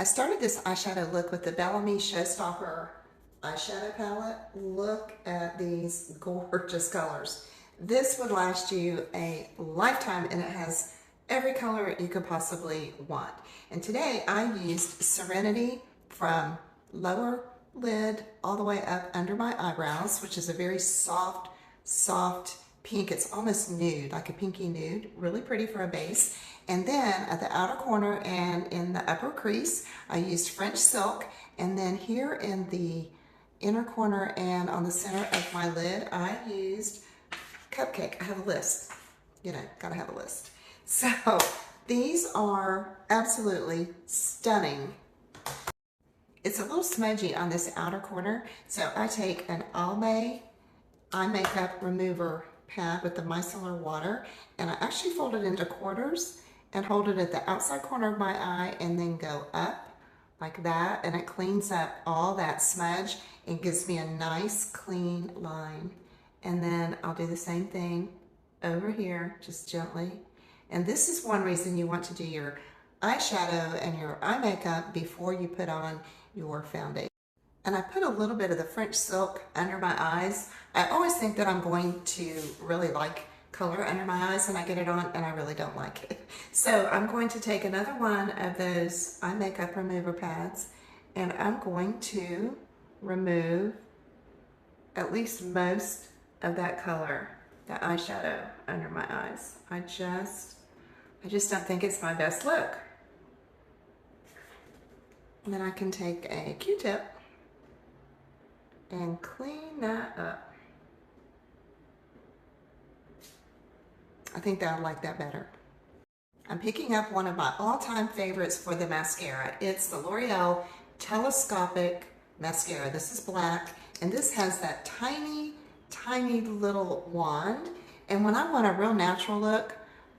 I started this eyeshadow look with the Bellamy Showstopper eyeshadow palette. Look at these gorgeous colors. This would last you a lifetime, and it has every color you could possibly want. And today I used Serenity from lower lid all the way up under my eyebrows, which is a very soft pink. It's almost nude, like a pinky nude, really pretty for a base. And then at the outer corner and in the upper crease, I used French Silk. And then here in the inner corner and on the center of my lid, I used Cupcake. I have a list, you know, gotta have a list. So these are absolutely stunning. It's a little smudgy on this outer corner, so I take an Almay eye makeup remover pad with the micellar water, and I actually fold it into quarters and hold it at the outside corner of my eye and then go up like that, and it cleans up all that smudge and gives me a nice clean line. And then I'll do the same thing over here, just gently. And this is one reason you want to do your eyeshadow and your eye makeup before you put on your foundation. And I put a little bit of the French Silk under my eyes. I always think that I'm going to really like color under my eyes, and I get it on and I really don't like it. So I'm going to take another one of those eye makeup remover pads, and I'm going to remove at least most of that color, that eyeshadow under my eyes. I just don't think it's my best look. And then I can take a Q-tip and clean that up. I think that I like that better. I'm picking up one of my all-time favorites for the mascara. It's the L'Oreal Telescopic Mascara. This is black, and this has that tiny little wand. And when I want a real natural look,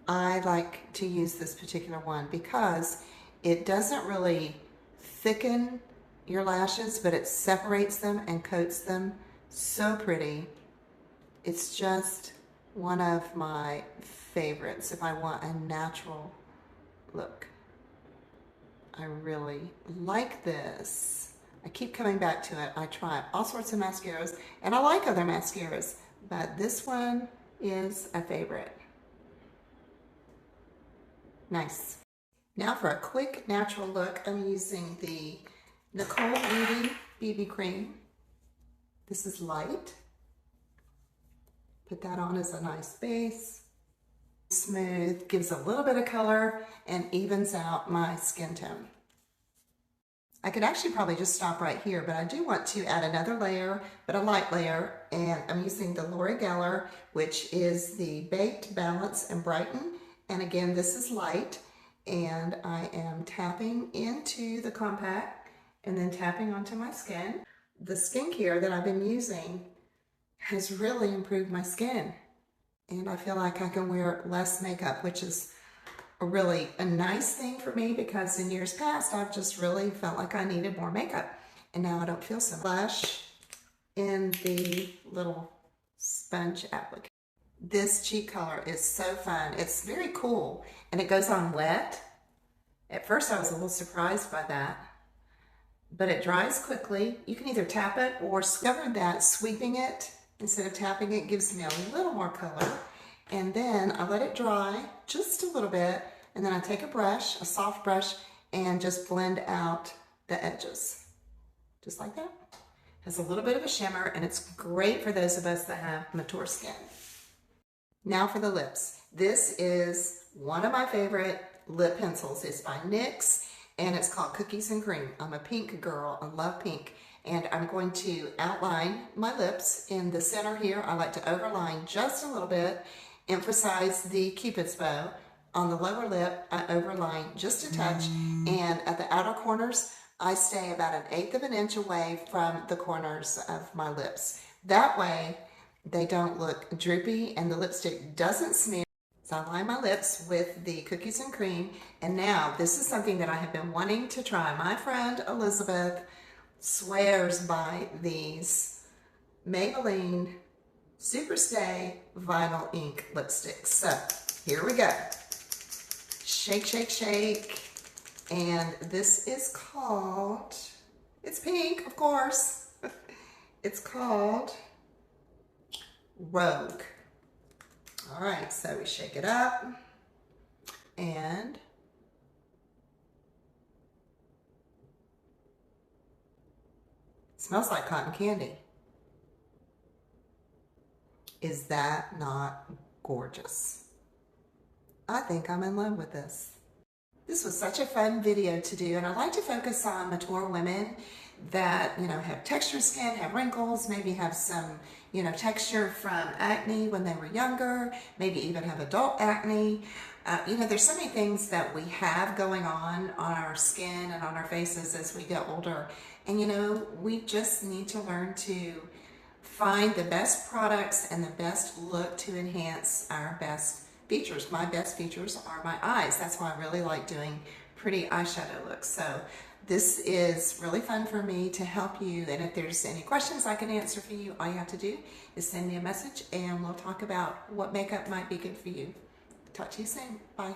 I like to use this particular one because it doesn't really thicken your lashes, but it separates them and coats them so pretty. It's just one of my favorites if I want a natural look. I really like this. I keep coming back to it. I try all sorts of mascaras, and I like other mascaras, but this one is a favorite. Nice. Now for a quick natural look, I'm using the Nicole Beauty BB Cream. This is light. Put that on as a nice base. Smooth, gives a little bit of color and evens out my skin tone. I could actually probably just stop right here, but I do want to add another layer, but a light layer, and I'm using the Laura Geller, which is the Baked, Balance, and Brighten. And again, this is light, and I am tapping into the compact and then tapping onto my skin. The skincare that I've been using has really improved my skin, and I feel like I can wear less makeup, which is a nice thing for me, because in years past I've just really felt like I needed more makeup, and now I don't feel so. Blush in the little sponge applicator. This cheek color is so fun. It's very cool, and it goes on wet. At first I was a little surprised by that, but it dries quickly. You can either tap it or discovered that sweeping it instead of tapping it gives me a little more color. And then I let it dry just a little bit, and then I take a brush, a soft brush, and just blend out the edges. Just like that. Has a little bit of a shimmer, and it's great for those of us that have mature skin. Now for the lips. This is one of my favorite lip pencils. It's by NYX, and it's called Cookies and Cream. I'm a pink girl. I love pink. And I'm going to outline my lips in the center here. I like to overline just a little bit, emphasize the Cupid's bow. On the lower lip, I overline just a touch, and at the outer corners, I stay about 1/8 of an inch away from the corners of my lips. That way, they don't look droopy and the lipstick doesn't smear. So I line my lips with the Cookies and Cream, and now this is something that I have been wanting to try. My friend Elizabeth swears by these Maybelline Superstay Vinyl Ink lipsticks. So here we go. Shake, shake, shake. And this is called, it's pink, of course. It's called Rogue. All right, so we shake it up and it smells like cotton candy. Is that not gorgeous? I think I'm in love with this. This was such a fun video to do, and I like to focus on mature women that, you know, have textured skin, have wrinkles, maybe have some, you know, texture from acne when they were younger, maybe even have adult acne. You know, there's so many things that we have going on our skin and on our faces as we get older. And, you know, we just need to learn to find the best products and the best look to enhance our best features. My best features are my eyes. That's why I really like doing pretty eyeshadow looks. So this is really fun for me to help you. And if there's any questions I can answer for you, all you have to do is send me a message and we'll talk about what makeup might be good for you. Talk to you soon. Bye.